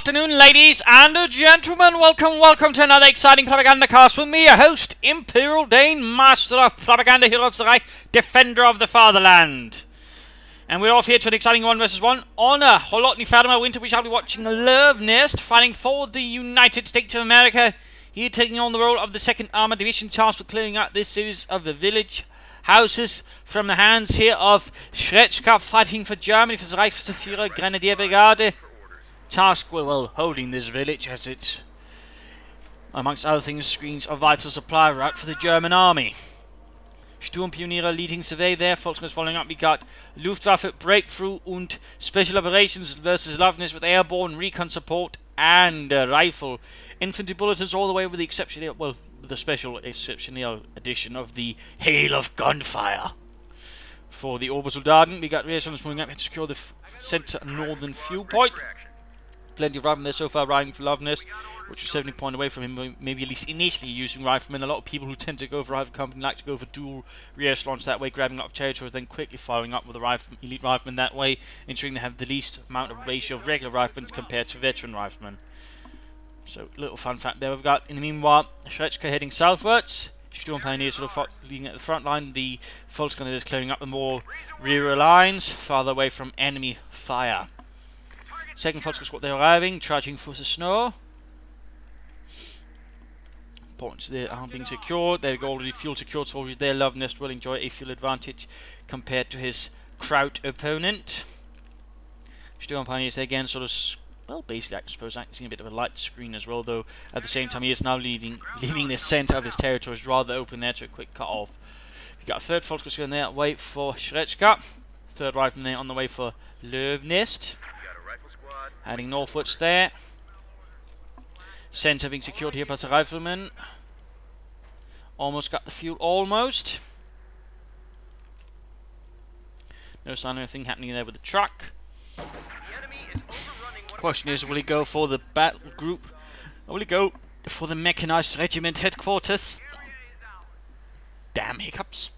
afternoon, ladies and gentlemen. Welcome to another exciting Propagandacast with me, your host, Imperial Dane, Master of Propaganda, Hero of the Reich, Defender of the Fatherland. And we're off here to an exciting 1 vs 1 on a Holotny Fatima Winter. We shall be watching Luvnest fighting for the United States of America. Here taking on the role of the 2nd Armored Division, charged with clearing out this series of the village houses from the hands here of Sr4zcka, fighting for Germany, for the Reich, for the Führer Grenadier Brigade. Task well holding this village, as it's, amongst other things, screens a vital supply route for the German army. Sturmpioniere leading survey there, Volkskongress following up. We got Luftwaffe, Breakthrough und Special Operations versus Luvnest with airborne recon support and rifle. Infantry bulletins all the way with the exceptional, well, the special exceptional edition of the Hail of Gunfire. For the Obersoldaten, we got reassurance moving up to secure the center northern fuel point. Plenty of riflemen there so far riding for Luvnest, which is 70 points away from him, maybe at least initially using riflemen. A lot of people who tend to go for rifle company like to go for dual rear echelons that way, grabbing a lot of territories, then quickly following up with a elite rifleman that way, ensuring they have the least amount of ratio of regular riflemen compared to veteran riflemen. So, little fun fact there. We've got, in the meanwhile, Sr4zcka heading southwards. Sturmpioneers sort of leading at the front line. The Volkskongress clearing up the more rear lines, farther away from enemy fire. Second Volkskongress squad they're arriving, charging for the snow. Points there are being secured. They've already fuel secured, so there Luvnest will enjoy a fuel advantage compared to his Kraut opponent. Sturmpioneers again sort of, well, basically I suppose acting a bit of a light screen as well, though at the same time he is now leaving the centre of his territories rather open there to a quick cut off. We've got a third Volkskongress going there, wait for Sr4zcka. Third rifleman there on the way for Luvnest. Heading northwards there. Centre being secured here by the riflemen. Almost got the fuel, almost. No sign of anything happening there with the truck. Question is, will he go for the battle group? Or will he go for the mechanized regiment headquarters? Damn hiccups.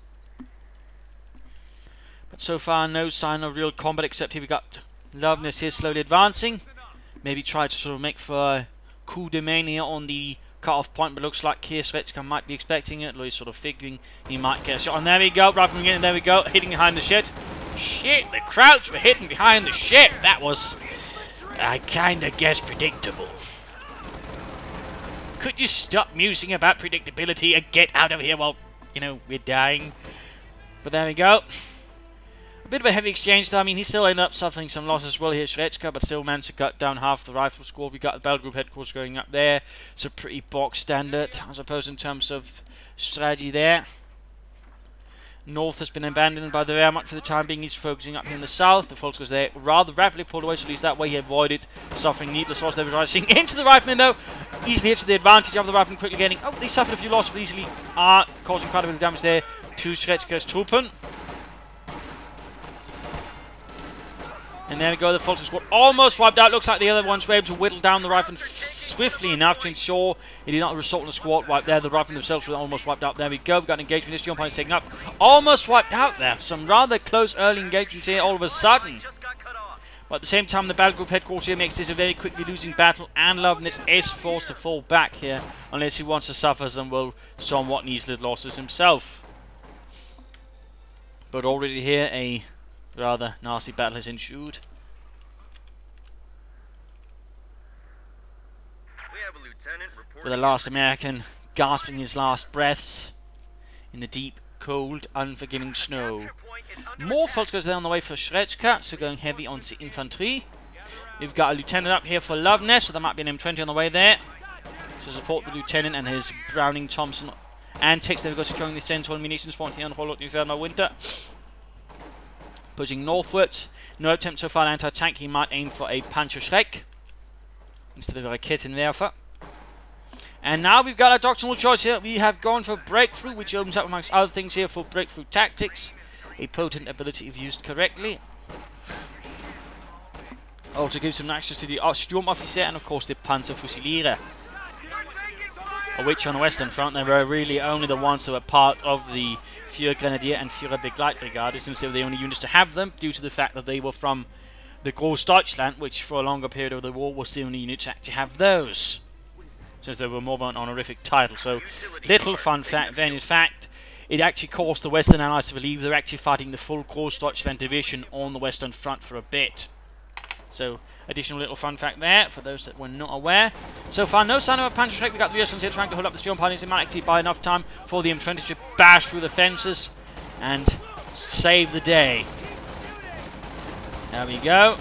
But so far, no sign of real combat, except here we got Luvnest here slowly advancing. Maybe try to sort of make for a coup de main here on the cut-off point, but looks like here Sr4zcka might be expecting it. Or he's sort of figuring he might get a shot. And there we go, rifleman again, there we go, hitting behind the shed. Shit, the Krauts were hitting behind the shed. That was, I kinda guess, predictable. Could you stop musing about predictability and get out of here while, you know, we're dying? But there we go. A bit of a heavy exchange though. I mean, he still ended up suffering some losses as well here, Sr4zcka, but still managed to cut down half the rifle squad. We got the battle group headquarters going up there. It's a pretty box standard, I suppose, in terms of strategy there. North has been abandoned by the Wehrmacht for the time being. He's focusing up here in the south. The Volkskongress there rather rapidly pulled away, so at least that way he avoided suffering needless loss. They were rising into the riflemen though. Easily hits the advantage of the riflemen, quickly getting, oh, they suffered a few losses, but easily are causing quite a bit of damage there to Sr4zcka's Truppen. And there we go, the Volkskongress squad almost wiped out. Looks like the other ones were able to whittle down the riflemen swiftly enough to ensure it did not result in a squad wipe there. The riflemen themselves were almost wiped out. There we go, we've got an engagement. This Sturmpioneer taken up. Almost wiped out there. Some rather close early engagements here all of a sudden. But at the same time, the battle group headquarters here makes this a very quickly losing battle, and Luvnest is forced to fall back here unless he wants to suffer some, well, somewhat needless losses himself. But already here, a rather nasty battle has ensued. With the last American gasping his last breaths in the deep, cold, unforgiving snow. More Volkskongress there on the way for Sr4zcka, so going heavy on the infantry. We've got a lieutenant up here for Luvnest, so there might be an M20 on the way there to support the lieutenant and his Browning Thompson antics. They've got securing the central munitions point here on Holotny Fatima Winter. Pushing northwards. No attempt so far at anti-tank. He might aim for a Panzerschreck instead of a Raketenwerfer. And now we've got a doctrinal choice here. We have gone for Breakthrough, which opens up amongst other things here for Breakthrough Tactics. A potent ability if used correctly. Also gives him access to the Sturmoffizier and of course the Panzerfusiliere. Of which on the Western Front they were really only the ones that were part of the Führer Grenadier and Führer Begleitbrigade, since they were the only units to have them, due to the fact that they were from the Großdeutschland, which for a longer period of the war was the only unit to actually have those, since they were more of an honorific title. So, little fun fact then, in fact, it actually caused the Western Allies to believe they're actually fighting the full Großdeutschland division on the Western Front for a bit. So, additional little fun fact there, for those that were not aware. So far, no sign of a panzer strike. We got the US here trying to hold up the German parties. It might actually buy enough time for the M20 to bash through the fences and save the day. There we go.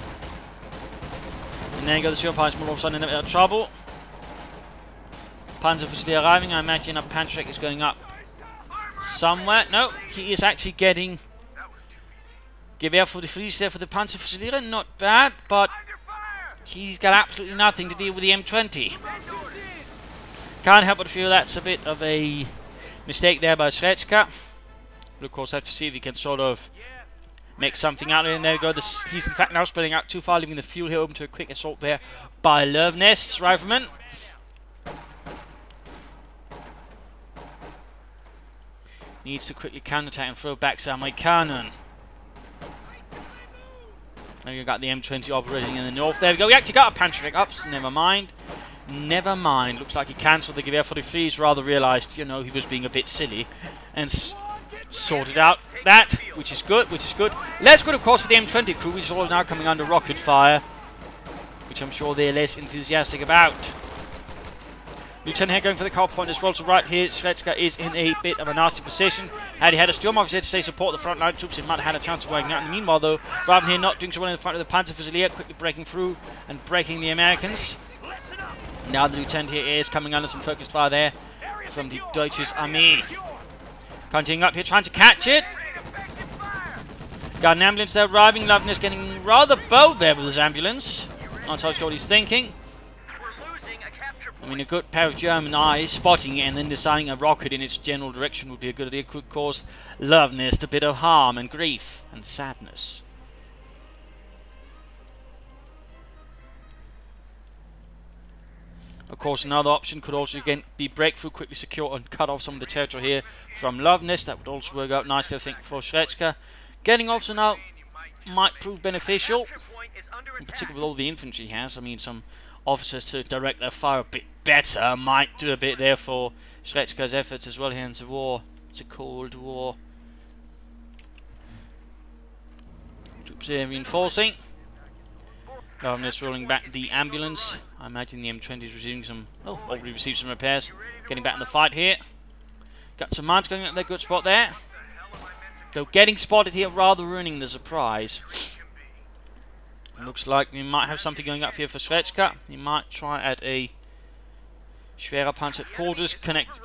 And there you go, the German parties all of a sudden in a bit of trouble. Panzer officially arriving. I imagine a panzer strike is going up somewhere. No, he is actually getting Gewehr for the Fries there for the Panzerfusilier. Not bad, but he's got absolutely nothing to deal with the M20. Can't help but feel that's a bit of a mistake there by Sr4zcka. We'll of course have to see if he can sort of make something out of it. And there we go. He's in fact now spreading out too far, leaving the fuel here open to a quick assault there by Luvnest's riflemen. Needs to quickly counterattack and throw back some cannon. And we've got the M20 operating in the north. There we go. We actually got a panzer strike up. Never mind. Never mind. Looks like he cancelled the Gewehr for the Fries. Rather realised, you know, he was being a bit silly. And sorted out that, which is good, which is good. Less good, of course, for the M20 crew, which is all now coming under rocket fire, which I'm sure they're less enthusiastic about. Lieutenant here going for the car point as well. So right here, Sr4zcka is in a bit of a nasty position. Had he had a storm officer to say support the front line troops, he might have had a chance of working out. In the meanwhile, though, Raven here not doing so well in the front of the Panzerfusilier, quickly breaking through and breaking the Americans. Now the lieutenant here is coming under some focused fire there from the Deutsches Armee. Continuing up here, trying to catch it. Got an ambulance there arriving. Luvnest getting rather bold there with his ambulance. Not so sure what he's thinking. I mean, a good pair of German eyes spotting it and then deciding a rocket in its general direction would be a good idea. Could cause Luvnest a bit of harm and grief and sadness. Of course, another option could also again be breakthrough, quickly secure and cut off some of the territory here from Luvnest. That would also work out nicely, I think, for Sr4zcka. Getting off so now might prove beneficial, in particular with all the infantry he has. I mean, some officers to direct their fire a bit better might do a bit there for Sr4zcka's efforts as well here in the war. It's a Cold War. Troops here reinforcing. Luvnest rolling back the ambulance. I imagine the M20 is receiving some... oh, already received some repairs. Getting back in the fight here. Got some mines going at their good spot there. Though getting spotted here rather ruining the surprise. Looks like we might have something going up here for Sr4zcka. He might try at a schwerer Panzer quarters,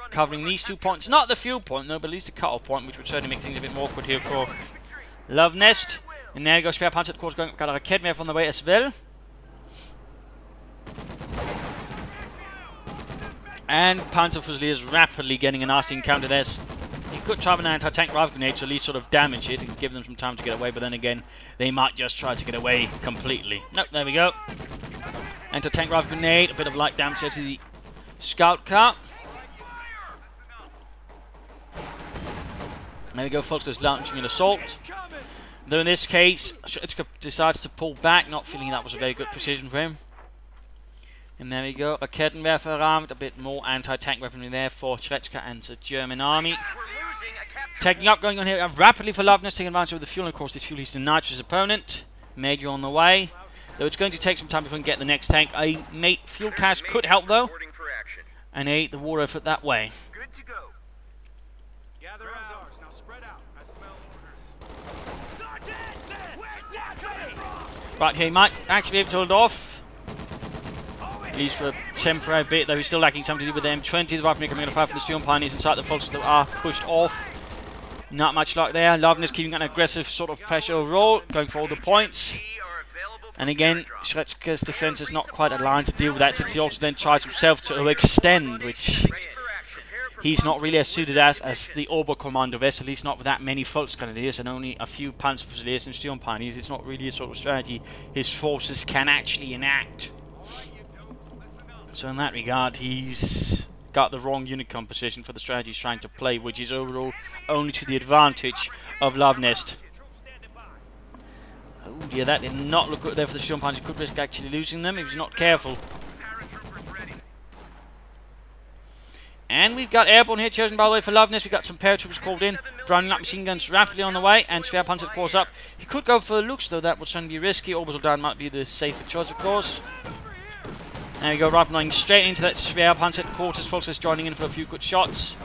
covering these 2 points. Not the fuel point, no, but at least the cut-off point, which would certainly make things a bit more awkward here for Luvnest. And there you go, schwerer Panzer quarters going up. Got a Raketwerfer on the way as well. And Panzerfusilier is rapidly getting a nasty encounter there. He could try an anti-tank rifle grenade to at least sort of damage it and give them some time to get away, but then again, they might just try to get away completely. Nope, there we go. Anti-tank rifle grenade, a bit of light damage there to the scout car. There we go, folks, just launching an assault. Though in this case, Sr4zcka decides to pull back, not feeling that was a very good position for him. And there we go, a Kettenwerfer armed, a bit more anti-tank weaponry there for Sr4zcka and the German army. Taking up, going on here rapidly for Luvnest, taking advantage of the fuel. Of course, this fuel he's denied to his opponent. Major on the way. Though it's going to take some time before we can get the next tank. A fuel cache could help though. And the war effort that way. Good to go. Gather around. Now spread out. I smell orders. Right here, he might actually be able to hold off. At least for a temporary bit, though he's still lacking something to do with the M20. The riflemen coming in to fight for the Steel Pioneers inside the forces that are pushed off. Not much luck there. Luvnest keeping an aggressive sort of pressure overall, going for all the points. And again, Sr4zcka's defense is not quite aligned to deal with that, since he also then tries himself to extend, which he's not really as suited as the Oberkommando West, at least not with that many Volksgrenadiers and only a few Panzerfusiliers and Steel Pioneers. It's not really a sort of strategy his forces can actually enact. So in that regard, he's got the wrong unit composition for the strategy he's trying to play, which is overall only to the advantage of Luvnest. Oh dear, that did not look good there for the Sturmpanzer. He could risk actually losing them if he's not careful. And we've got airborne here chosen by the way for Luvnest. We've got some paratroopers called in, rounding up machine guns rapidly on the way, and Sr4zcka of course up. He could go for Lux though, that would certainly be risky. Orbital Dart might be the safer choice of course. There we go, running straight into that Sr4zcka quarters. Folks joining in for a few good shots.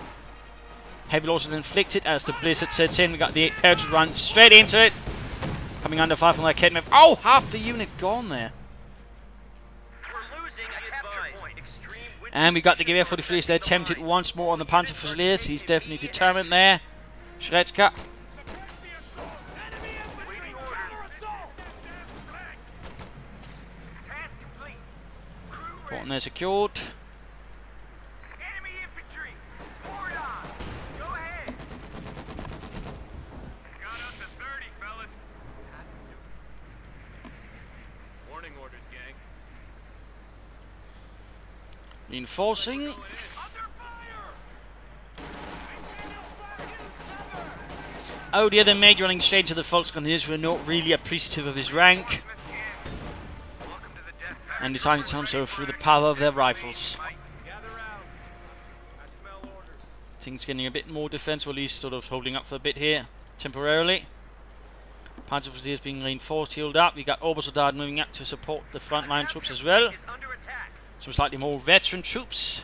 Heavy losses inflicted as the blizzard sets in. We got the 8 paratroopers run straight into it. Coming under fire from that Kedmev. Oh, half the unit gone there. And we got the Gewehr 43s there, tempted once more on the Panzer Fusiliers. He's definitely determined there. Sr4zcka. Important there secured. Reinforcing. Oh, the other major running straight to the Volksgrenadiers who are not really appreciative of his rank. And deciding to do so through the power of their rifles. Things getting a bit more defensive, at least sort of holding up for a bit here, temporarily. Panzer Fusiliers being reinforced, healed up. We got Orbital Dart moving up to support the frontline troops as well. Some slightly more veteran troops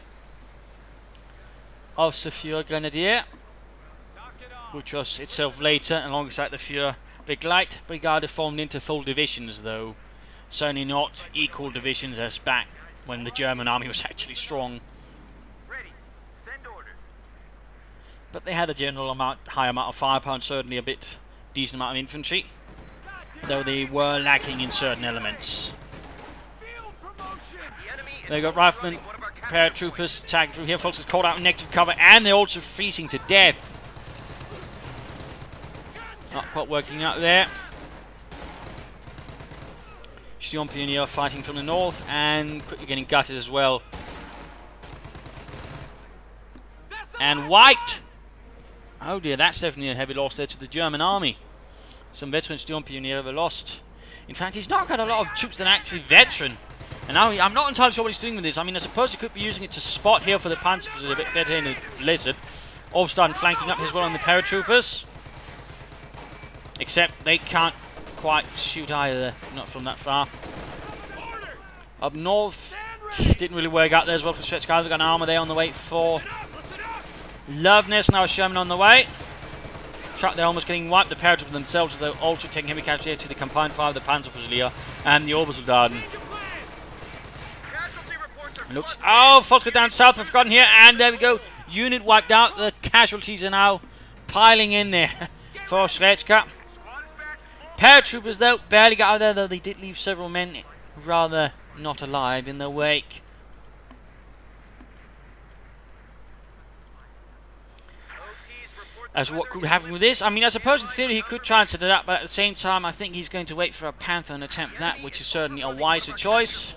of the Führer Grenadier, which was itself later alongside the Führer Begleit Brigade formed into full divisions, though certainly not equal divisions as back when the German army was actually strong. But they had a general high amount of firepower and certainly a decent amount of infantry, though they were lacking in certain elements. They got riflemen, paratroopers tagging through here. Folks are caught out in negative cover, and they're also freezing to death. Not quite working out there. Sturmpioneer fighting from the north, and quickly getting gutted as well. And wiped! Oh dear, that's definitely a heavy loss there to the German army. Some veteran Sturmpioneer were lost. In fact, he's not got a lot of troops that are actually veteran. And now I'm not entirely sure what he's doing with this. I mean, I suppose he could be using it to spot here for the Panzer Fusiliers a bit better in the blizzard. All starting flanking up as well on the paratroopers. Except they can't quite shoot either, not from that far. Up north, didn't really work out there as well for Sr4zcka. They've got an armour there on the way for Luvnest. Now a Sherman on the way. Truck there almost getting wiped. The paratroopers themselves, though, also taking heavy casualty to the combined fire of the Panzer Fusilier and the Orbital Dart. Looks. Oh, Volksgrenadier down south. I've forgotten here, and there we go. Unit wiped out. The casualties are now piling in there for Sr4zcka. Paratroopers, though, barely got out of there, though they did leave several men rather not alive in their wake. As what could happen with this? I mean, I suppose in theory he could try and set it up, but at the same time, I think he's going to wait for a Panther and attempt that, which is certainly a wiser choice.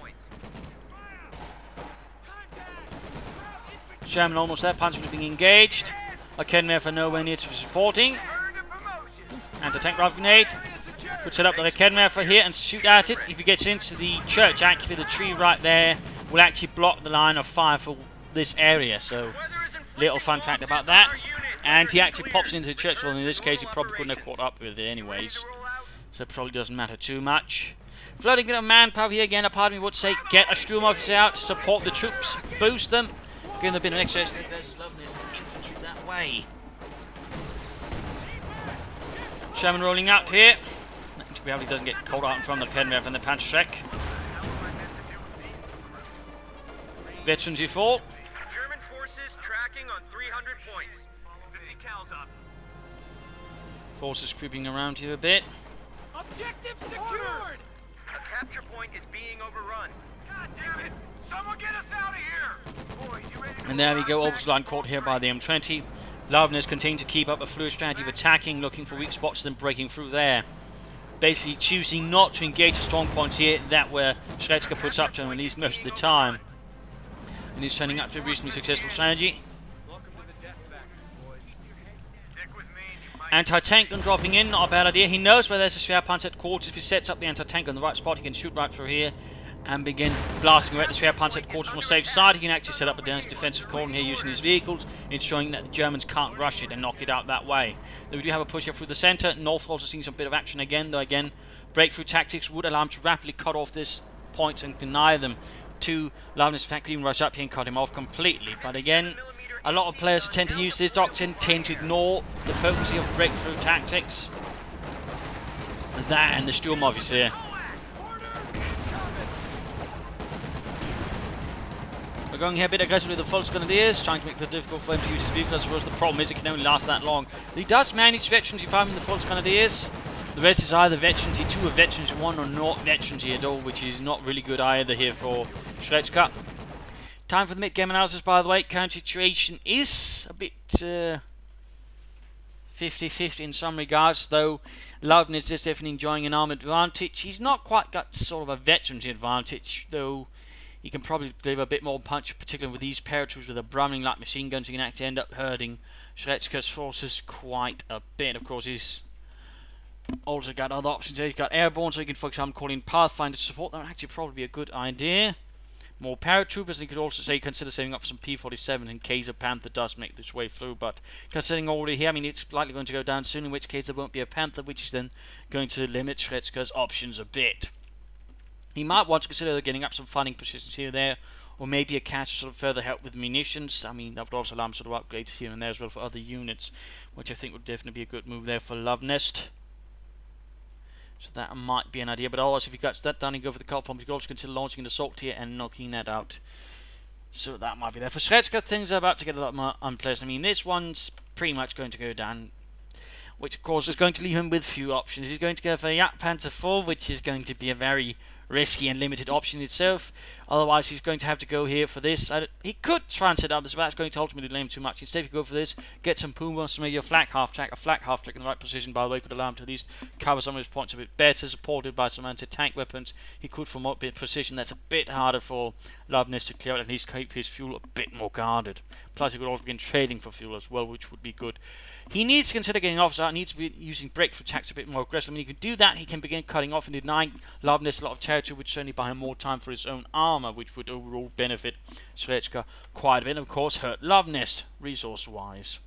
Sherman almost there, Panzer was being engaged. A Kedmev for nowhere near to be supporting. Anti-tank rifle grenade. Could set up the Kedmev for here and shoot at it. If he gets into the church, actually the tree right there will actually block the line of fire for this area. So, little fun fact about that. And he actually pops into the church, well in this case he probably couldn't have caught up with it anyways. So it probably doesn't matter too much. Floating bit of manpower here again, a part of me would say get a Sturm officer out to support the troops, boost them. Give them a bit of extra versus Luvnest infantry that way. Sherman rolling out here. We hope he doesn't get caught out in front of the Kedmev and the Panzerschreck. Veterans you fall. German forces tracking on 300 points. 50 cals up. Forces creeping around here a bit. Objective secured! A capture point is being overrun. God damn it! Someone get us out of here! Boys, you ready to And there we go, Orbital line caught here by the M20. Luvnest continuing to keep up a fluid strategy of attacking, looking for weak spots, then breaking through there. Basically choosing not to engage the strong points here, that where Sr4zcka puts up to him at least most of the time. And he's turning up to a reasonably successful strategy. Welcome to the death factory, boys. Stick with me, you Anti-tank gun dropping in, not a bad idea. He knows where there's a Sr4z headquarters. If he sets up the anti-tank gun in the right spot, he can shoot right through here and begin blasting away at the Sr4z headquarters from a safe side. He can actually set up a dense defensive cordon here using his vehicles, ensuring that the Germans can't rush it and knock it out that way. Though we do have a push here through the centre. North also seeing some bit of action again, though again, breakthrough tactics would allow him to rapidly cut off this point and deny them to Luvnest. In fact, could even rush up here and cut him off completely. But again, a lot of players who tend to use this doctrine tend to ignore the potency of breakthrough tactics. That and the Sturmoffice here. We're going here a bit aggressively with the Volksgrenadiers, trying to make it difficult for him to use his vehicles. I suppose the problem is it can only last that long. He does manage veterans if I'm in the Volksgrenadiers. The rest is either veterans 2 or veterans 1 or not veterans at all, which is not really good either here for Sr4zcka. Time for the mid-game analysis, by the way. Current situation is a bit 50-50 in some regards, though Luvnest is definitely enjoying an arm advantage. He's not quite got sort of a veteran's advantage, though he can probably deliver a bit more punch, particularly with these paratroopers with a Browning light machine guns. He can actually end up hurting Sr4zcka's forces quite a bit. Of course, he's also got other options there. He's got airborne, so he can, for example, call in Pathfinder to support. That would actually probably be a good idea. More paratroopers, and he could also say consider saving up for some P-47 in case a Panther does make this way through. But considering already here, I mean, it's likely going to go down soon, in which case there won't be a Panther, which is then going to limit Sr4zcka's options a bit. He might want to consider getting up some fighting positions here or there, or maybe a catch to sort of further help with munitions. I mean, that would also allow him sort of upgrades here and there as well for other units, which I think would definitely be a good move there for Luvnest. So that might be an idea, but otherwise if he gets that done and go for the cold bomb, he could also consider launching an assault here and knocking that out. So that might be there. For Sr4zcka, things are about to get a lot more unpleasant. I mean, this one's pretty much going to go down, which of course is going to leave him with few options. He's going to go for Yak Panzer IV, which is going to be a very risky and limited option itself. Otherwise he's going to have to go here for this. He could try and set up this, but that's going to ultimately delay him too much. Instead, if you go for this, get some Pumas, so maybe a flak half-track. A flak half-track in the right position, by the way, could allow him to at least cover some of his points a bit better, supported by some anti-tank weapons. He could form a bit of position that's a bit harder for Luvnest to clear out, and at least keep his fuel a bit more guarded. Plus he could also begin trading for fuel as well, which would be good. He needs to consider getting officers out. He needs to be using breakthrough tactics a bit more aggressive. When he can do that, he can begin cutting off and denying Luvnest a lot of territory, which certainly buy him more time for his own armour, which would overall benefit Sr4zcka quite a bit, and of course hurt Luvnest resource-wise.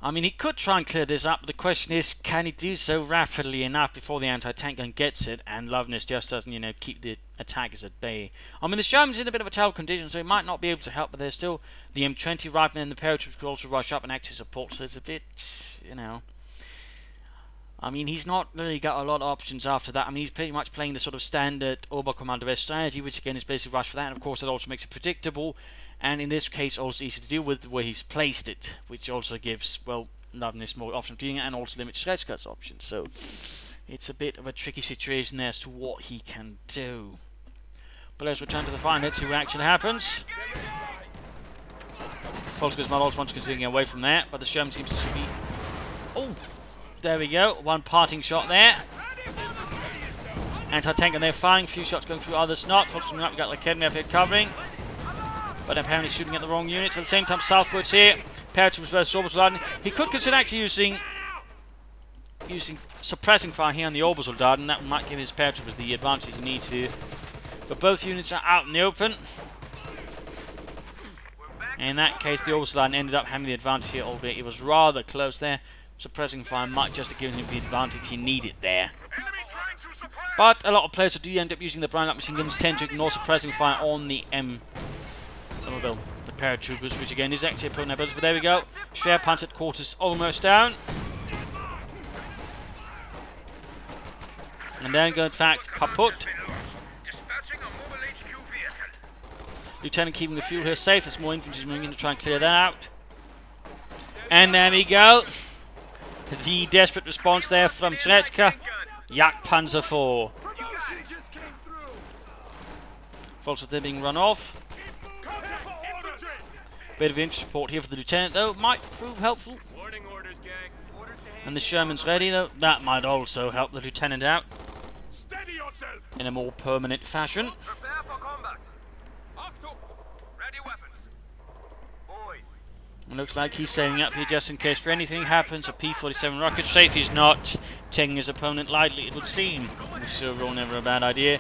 I mean, he could try and clear this up, but the question is, can he do so rapidly enough before the anti-tank gun gets it, and Luvnest just doesn't, you know, keep the attackers at bay. I mean, the Sherman's in a bit of a terrible condition, so he might not be able to help, but there's still the M20 rifle, and the paratroopers could also rush up and act as support, so it's a bit, you know. I mean, he's not really got a lot of options after that. I mean, he's pretty much playing the sort of standard Oberkommando strategy, which again is basically rush for that, and of course it also makes it predictable, and in this case also easy to deal with the way he's placed it, which also gives, well, Luvnest more options of doing it, and also limits Sr4zcka's options. So it's a bit of a tricky situation there as to what he can do. But let's return to the fight. Let's see what actually happens. Polska's not also once considering away from there, but the Sherman seems to be... Oh! There we go. One parting shot there. Anti-tank, and they're firing. A few shots going through others not. Polska's coming up. We've got the Academy up here covering, but apparently shooting at the wrong units. At the same time, southwards here. Paratroopers versus Obersoldaten. He could consider actually using suppressing fire here on the Obersoldaten. That might give his paratroopers the advantage he needs here. But both units are out in the open. In that case, the Obersoldaten ended up having the advantage here, albeit it was rather close there. Suppressing fire might just have given him the advantage he needed there. But a lot of players who do end up using the Brown Light machine guns tend to ignore suppressing fire on the the paratroopers, which again is actually a putting their bullets. But there we go. Sr4zcka headquarters almost down. And then go in fact kaput. Lieutenant keeping the fuel here safe as more infantry is moving in to try and clear that out. And there we go. The desperate response there from Sr4zcka. Yak Panzer IV. False they're being run off. Bit of infantry support here for the lieutenant though. Might prove helpful. And the Sherman's ready though. That might also help the lieutenant out in a more permanent fashion. Prepare for combat. Ready weapons. Boys. It looks like he's setting up here just in case for anything happens. A P-47 rocket safe. He's not taking his opponent lightly, it would seem. Which is overall never a bad idea.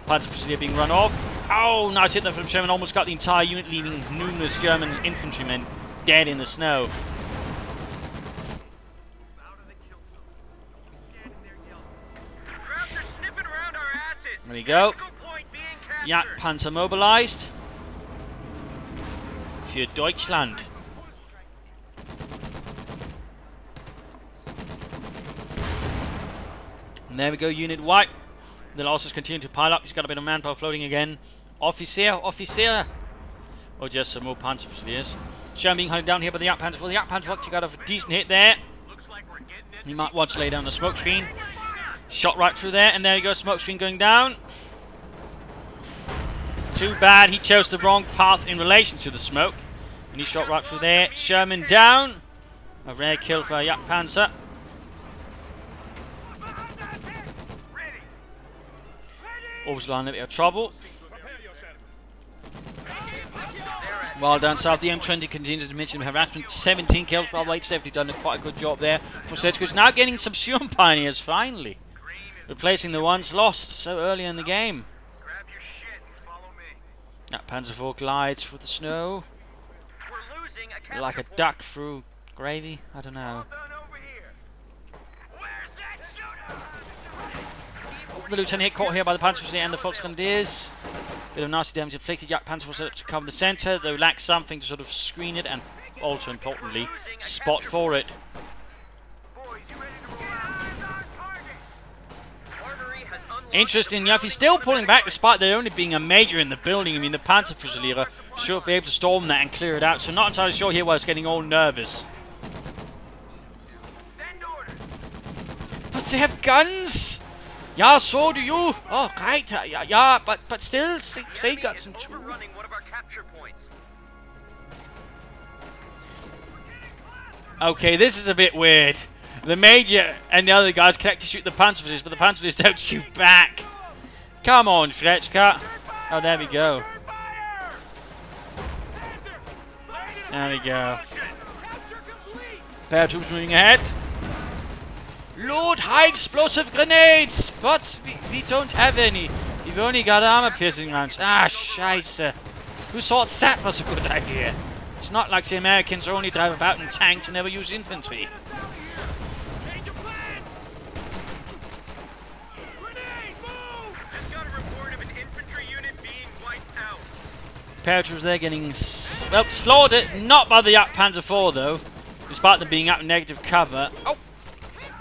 Panzer Fusilier being run off. Oh, nice hit there from Sherman. Almost got the entire unit, leaving numerous German infantrymen dead in the snow. There we go. Yak Panzer mobilized. Für Deutschland. And there we go, unit wipe. The losses continue to pile up. He's got a bit of manpower floating again. Officer. Or just some more Panzer Fusiliers. Sherman being hunted down here by the Yak Panzer. The Yak Panzer actually got a decent hit there. He might want to lay down the smoke screen. Shot right through there, and there you go, smoke screen going down. Too bad he chose the wrong path in relation to the smoke. And he shot right through there. Sherman down. A rare kill for Yak Panzer. Always got a bit of trouble. Well done, South. The M20 continues to mention harassment. 17 kills, by the way. Definitely done quite a good job there. For CoH2 now getting some Sturm Pioneers, finally. Replacing the ones lost so early in the game. That Panzer IV glides through the snow. Like a duck through gravy. I don't know. The lieutenant hit caught here by the Panzer Fusilier and the Volksgrenadiers. Bit of nasty damage inflicted. Yak Panzer was set up to cover the centre. They lack something to sort of screen it and also importantly spot for it. Interesting enough, he's still pulling back despite there only being a major in the building. I mean, the Panzer Fusilier should be able to storm that and clear it out, so not entirely sure here why it's getting all nervous. But they have guns! Yeah, so do you! Oh, right, yeah, but still, they got some too. Okay, this is a bit weird. The Major and the other guys connect to shoot the Panzer Fusiliers, but the Panzer Fusiliers don't shoot back. Come on, Sr4zcka. Oh, there we go. There we go. Paratroops moving ahead. Load high explosive grenades! But we don't have any. We've only got armor-piercing rounds. Ah, scheiße. Who thought that was a good idea? It's not like the Americans only drive about in tanks and never use infantry. Paratroopers there getting slaughtered, not by the Yak Panzer IV though, despite them being out in negative cover. Oh,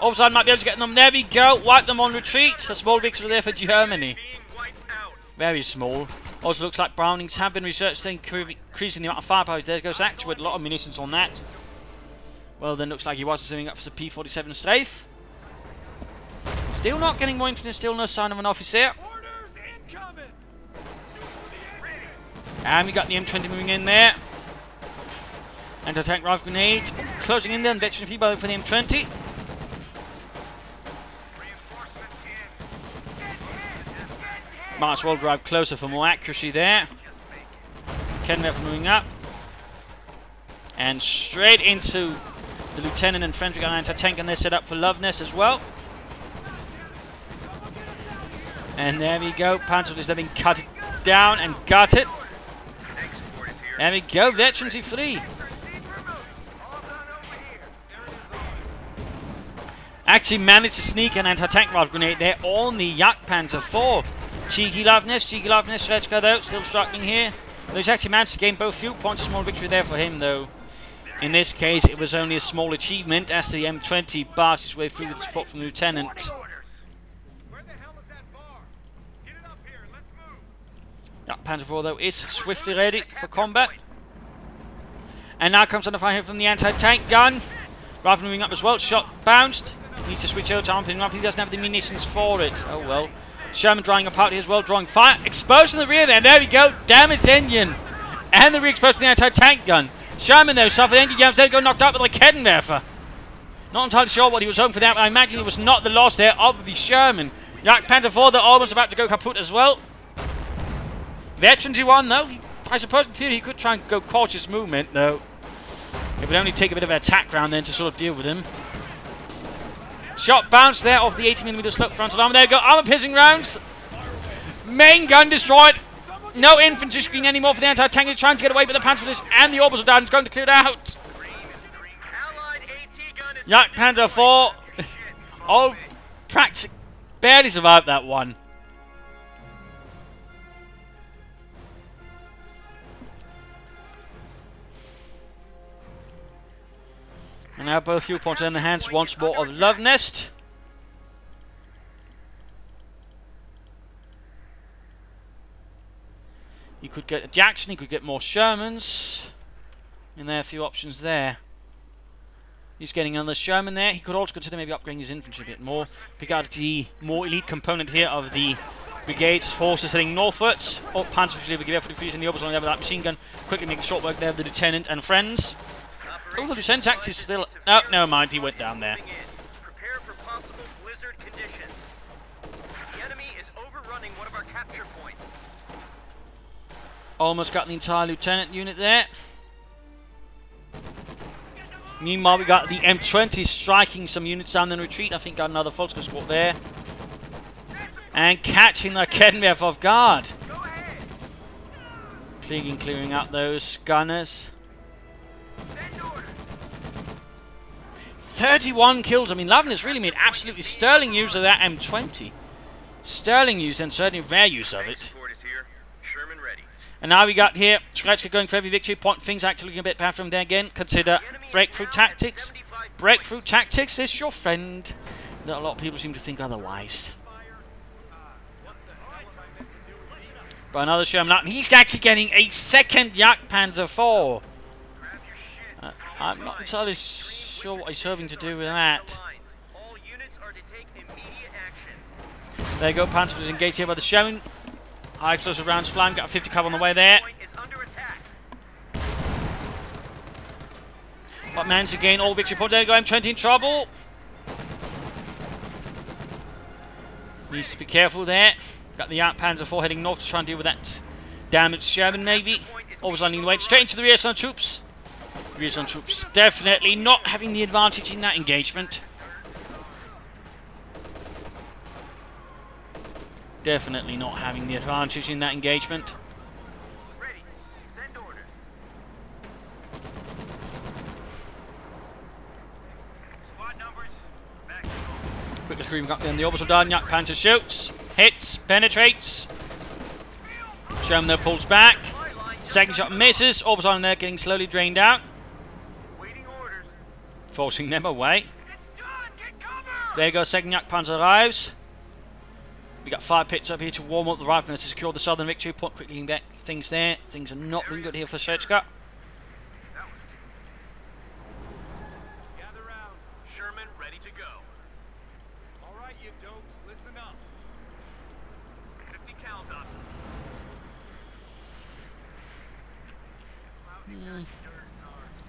all of a sudden might be able to get them. There we go, wipe them on retreat. A small victory there for Germany. Very small. Also looks like Brownings have been researched, increasing the amount of firepower. There goes actually with a lot of munitions on that. Well then, looks like he was assuming up for the P-47 strafe. Still not getting more infantry, still no sign of an officer. And we got the M20 moving in there. Anti-tank rifle grenade closing in there, and veteran feedback for the M20. Might as well drive closer for more accuracy there. Kenneff moving up. And straight into the lieutenant and French gun anti-tank, and they're set up for Luvnest as well. And there we go, Panzer is then cut it down and got it. There we go, veterans free. Actually managed to sneak an anti-tank rifle grenade there on the Yak Panzer IV. Cheeky Luvnest, Sr4zcka though, still struggling here. He's actually managed to gain both fuel points. A small victory there for him though. In this case, it was only a small achievement as the M20 barged his way through with support from the lieutenant. Yak Panzer IV though is swiftly ready for combat. And now comes under fire here from the anti-tank gun. Rifle moving up as well, shot bounced. Needs to switch over to arm up, he doesn't have the munitions for it. Oh well. Sherman drying up out here as well, drawing fire. Exposed in the rear there, there we go. Damaged engine. And the re-exposed to the anti-tank gun. Sherman though suffered engine jams, there go knocked out with a Kettenwerfer. Not entirely sure what he was hoping for that, but I imagine it was not the loss there of the Sherman. Yak Panzer IV though almost about to go kaput as well. Veterans he won though. I suppose in theory he could try and go cautious movement though. It would only take a bit of an attack round then to sort of deal with him. Shot bounced there off the 80mm slug frontal armor. There we go. Armor-piercing rounds. Main gun destroyed. No infantry screen anymore for the anti-tank. He's trying to get away, but the Panzer and the orbital dart is going to clear it out. Yak Panzer 4. Oh, practically barely survived that one. And now both fuel points in the hands once more of Luvnest. You could get a Jackson, you could get more Shermans. And there are a few options there. He's getting another Sherman there. He could also consider maybe upgrading his infantry a bit more. Pick out the more elite component here of the brigade's forces heading northwards. Oh, Panzer will give effort defusing the opposite on that machine gun. Quickly making short work there of the lieutenant and friends. Oh, the lieutenant is still... Oh, never mind, he went down there. Prepare for possible blizzard conditions. The enemy is overrunning one of our capture points. Almost got the entire lieutenant unit there. Meanwhile, we got the M20 striking some units down in retreat. I think got another Volkswagen squad there. And catching the Kedmev off guard. Clearing out those gunners. 31 kills. I mean, Luvnest really made absolutely sterling use of that M20. Sterling use and certainly rare use of it. And now we got here CoH2 going for every victory point. Things actually looking a bit bad from there again. Consider breakthrough tactics. Breakthrough tactics is your friend. A lot of people seem to think otherwise. But another Sherman up. He's actually getting a second Yak Panzer 4. I'm not entirely sure what he's hoping to do with that. There you go, Panzer is engaged here by the Sherman. High explosive rounds flying, got a 50 cover on the way there. But managed to gain all victory points. There you go, M20 in trouble. Needs to be careful there. Got the Yak Panzer 4 heading north to try and deal with that damaged Sherman maybe. Always landing the way straight into the rear sun troops. Rear sun troops definitely not having the advantage in that engagement. Definitely not having the advantage in that engagement. Ready. Send order. Squad numbers. Back. Quickly screaming up there in the orbital dart. Yak Panzer shoots, hits, penetrates. Sherman there pulls back. Second shot misses. Orbital in there getting slowly drained out. Waiting orders. Forcing them away. It's done. Get cover. There you go, second Yak Panzer arrives. We got 5 pits up here to warm up the riflemen to secure the southern victory point. Quickly back things there. Things are not looking good here for CoH2. Gather round. Sherman ready to go. All right, you dopes, listen up. 50 cals up.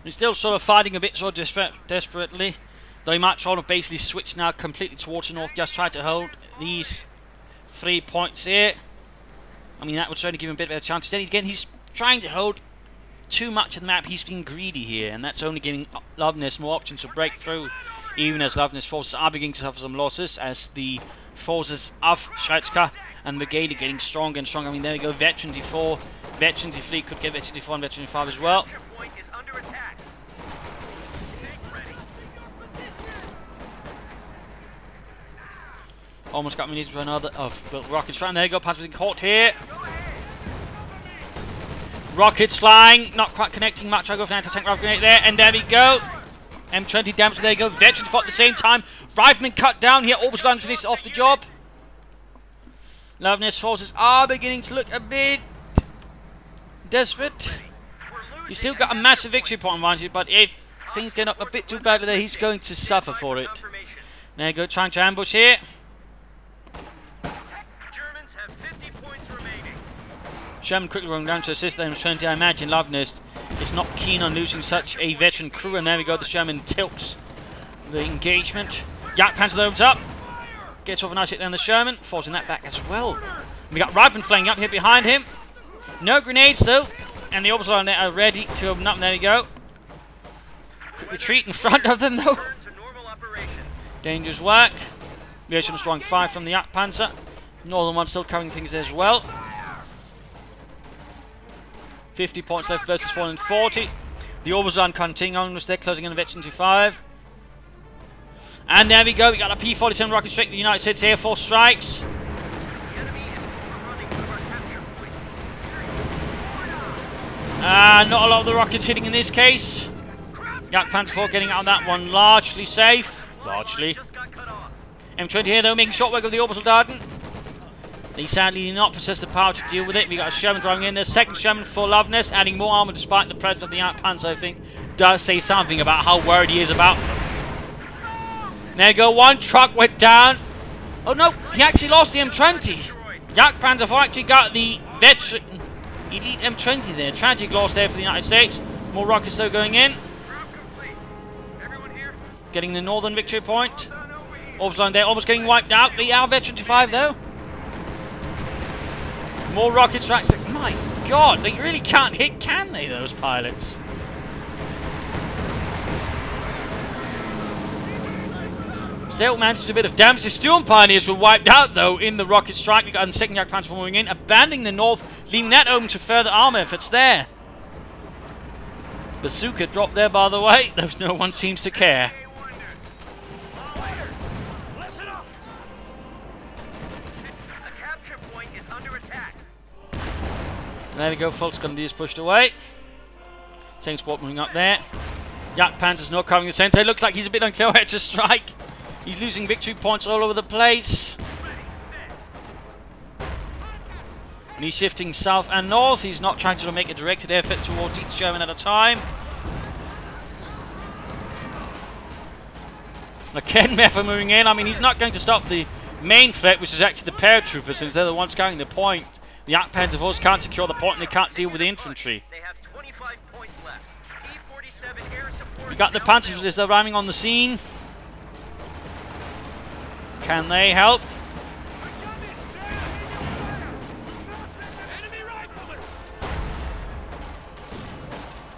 He's still sort of fighting a bit so desperately. Though he might try to basically switch now completely towards the north. Just try to hold these 3 points here. I mean, that would certainly give him a bit of a chance. Then again, he's trying to hold too much of the map. He's been greedy here, and that's only giving Luvnest more options to break through. Even as Luvnest forces are beginning to suffer some losses, as the forces of CoH2 and Brigade are getting stronger and stronger. I mean, there we go. Veteran D4, Veteran D fleet could get Veteran D4 and Veteran D5 as well. Point is under attack. Almost got me for another. Oh, well, rockets flying. There you go. Panzer being caught here. Rockets flying. Not quite connecting much. I go for an anti-tank rocket grenade there. And there we go. M20 damage. There you go. Veteran fought at the same time. Rifleman cut down here. Almost done finished off the job. Luvnest forces are beginning to look a bit desperate. He's still got a massive victory point behind you, but if things get up a bit too badly there, he's going to suffer for it. There you go. Trying to ambush here. Sherman quickly running down to assist them. I imagine Luvnest is not keen on losing such a veteran crew. And there we go, the Sherman tilts the engagement. Yak Panzer opens up. Gets off a nice hit there on the Sherman. Forcing that back as well. We got Rifleman flying up here behind him. No grenades though. And the orbital on there are ready to open up. And there we go. Quick retreat in front of them, though. Return to normal operations. Dangerous work. Reaction strong fire from the Jagdpanzer. Northern one still carrying things as well. 50 points left versus 440. The Obersan continuing on as they're closing in on V-25. And there we go, we got a P-47 rocket strike. The United States Air Force strikes. The enemy is overrunning one of our capture points. Not a lot of the rockets hitting in this case. Jagdpanzer 4 getting out of that one largely safe. Largely. Just got cut off. M20 here though, making short work of the Obersoldaten. They sadly do not possess the power to deal with it. We got a Sherman driving in there. Second Sherman for Luvnest, adding more armor despite the presence of the Jagdpanzer, I think. Does say something about how worried he is about. There you go, one truck went down. Oh no, he actually lost the M20. Jagdpanzer 4 actually got the veteran elite M20 there. Tragic loss there for the United States. More rockets though going in. Everyone here? Getting the northern victory point. Orbsline there, almost getting wiped out. The V-25 though. More rocket strikes. My god, they really can't hit, can they, those pilots? Still managed a bit of damage. The Storm Pioneers were wiped out, though, in the rocket strike. We got a second Jagdpanzer moving in, abandoning the north, leaving that open to further armor efforts there. Bazooka dropped there, by the way, though no one seems to care. There we go, folks. Gundy is pushed away. Second squad moving up there. Jagdpanzer's not covering the center. It looks like he's a bit unclear where to strike. He's losing victory points all over the place. And he's shifting south and north. He's not trying to make a directed effort towards each German at a time. Again, Meffer moving in. I mean, he's not going to stop the main threat, which is actually the paratroopers, since they're the ones carrying the point. The Jagdpanzer force can't secure the point and they can't deal with the infantry. They have 25 points left. E-47 air support. We got the Panzers as they're arriving on the scene. Can they help?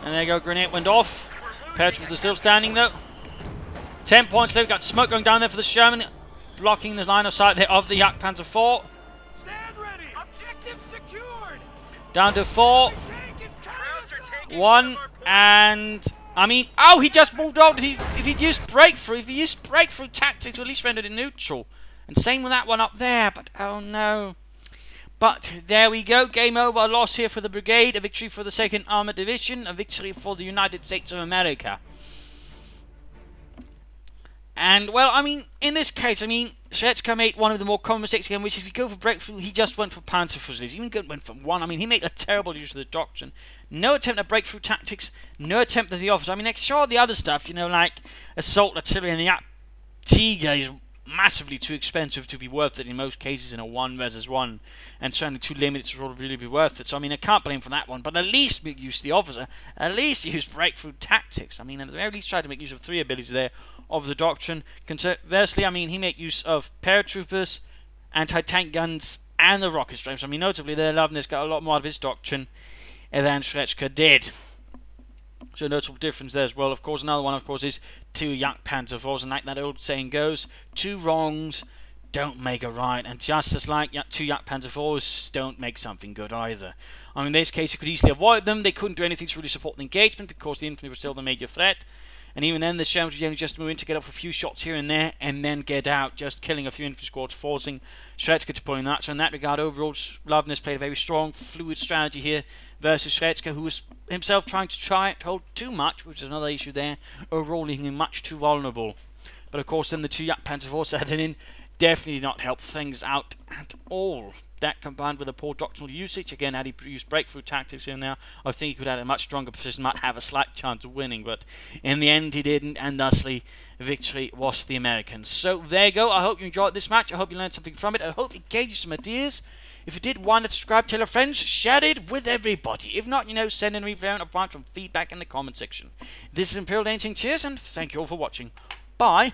And there you go, grenade went off. Paratroopers are still standing though. 10 points left. We've got smoke going down there for the Sherman, blocking the line of sight there of the Jagdpanzer 4. Down to 4. 1 and I mean, oh, he just moved on. If he'd used breakthrough, tactics, or at least rendered it neutral. And same with that one up there. But oh no. But there we go. Game over. A loss here for the brigade. A victory for the 2nd Armored Division. A victory for the United States of America. And, well, I mean, in this case, I mean, CoH2 made one of the more common mistakes again, which is if you go for breakthrough, he just went for Panzer Fusiliers. He even went for 1. I mean, he made a terrible use of the doctrine. No attempt at breakthrough tactics, no attempt at the offense. I mean, sure, the other stuff, you know, like assault artillery and the Tiger is massively too expensive to be worth it in most cases in a 1 versus 1, and certainly too limited to sort of really be worth it. So I mean, I can't blame for that one, but at least make use of the officer, at least use breakthrough tactics. I mean, at the very least try to make use of 3 abilities there of the doctrine. Conversely, I mean, he made use of paratroopers, anti-tank guns, and the rocket strikes. I mean, notably there, Luvnest got a lot more out of his doctrine than CoH2 did. So a notable difference there as well. Of course, another one, of course, is 2 Jagdpanzer 4s, and like that old saying goes, 2 wrongs don't make a right, and just as like 2 Jagdpanzer 4s don't make something good either. I mean, in this case, you could easily avoid them. They couldn't do anything to really support the engagement because the infantry was still the major threat. And even then, the Shermans would just move in to get up a few shots here and there, and then get out, just killing a few infantry squads, forcing CoH2 to pull in that. So in that regard, overall, Luvnest played a very strong, fluid strategy here versus CoH2, who was himself trying to hold too much, which is another issue there, overall leaving him much too vulnerable. But of course, then the 2 Jagdpanzer 4s added in definitely did not help things out at all. That combined with a poor doctrinal usage, again, had he used breakthrough tactics in there, I think he could have had a much stronger position, might have a slight chance of winning, but in the end he didn't, and thusly victory was the Americans. So there you go. I hope you enjoyed this match. I hope you learned something from it. I hope it gave you some ideas. If you did, why not subscribe, tell your friends, share it with everybody. If not, you know, send in a replay and find some feedback in the comment section. This is Imperial Dancing. Cheers, and thank you all for watching. Bye.